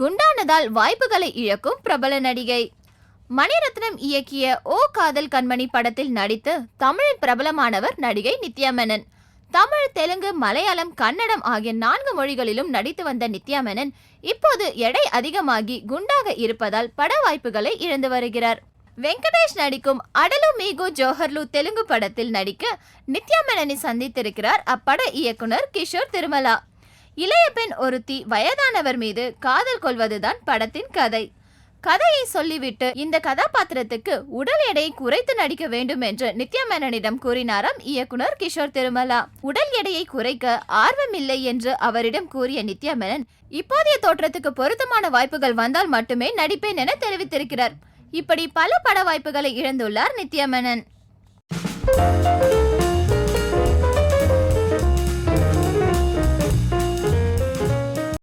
குண்டானதால் வாய்ப்புகளை இழக்கும் பிரபல நடிகை. மணிரத்னம் இயக்கிய ஓ காதல் கண்மணி படத்தில் நடித்து தமிழில் பிரபலமானவர் நடிகை நித்யா மேனன். தமிழ், தெலுங்கு, மலையாளம், கன்னடம் ஆகிய 4 மொழிகளிலும் நடித்து வந்த நித்யா மேனன் இப்போது எடை அதிகமாகி குண்டாக இருப்பதால் பட வாய்ப்புகளை இழந்து வருகிறார். வெங்கடேஷ் நடிக்கும் அடலு மீகு ஜோஹர்லு தெலுங்கு படத்தில் நடிக்க நித்யா மேனனை சந்தித்திருக்கிறார் அப்பட இயக்குனர் கிஷோர் திருமலா. இளைய பெண் ஒருத்தி வயதானவர் மீது காதல் கொள்வதுதான் படத்தின் கதை. கதையை சொல்லிவிட்டு இந்த கதாபாத்திரத்துக்கு உடல் எடையை குறைத்து நடிக்க வேண்டும் என்று நித்யா மேனனிடம் கூறினாராம் இயக்குனர் கிஷோர் திருமலா. உடல் எடையை குறைக்க ஆர்வமில்லை என்று அவரிடம் கூறிய நித்யா மேனன் இப்போதைய தோற்றத்துக்கு பொருத்தமான வாய்ப்புகள் வந்தால் மட்டுமே நடிப்பேன் என தெரிவித்திருக்கிறார். இப்படி பல பட வாய்ப்புகளை இழந்துள்ளார் நித்யா மேனன்.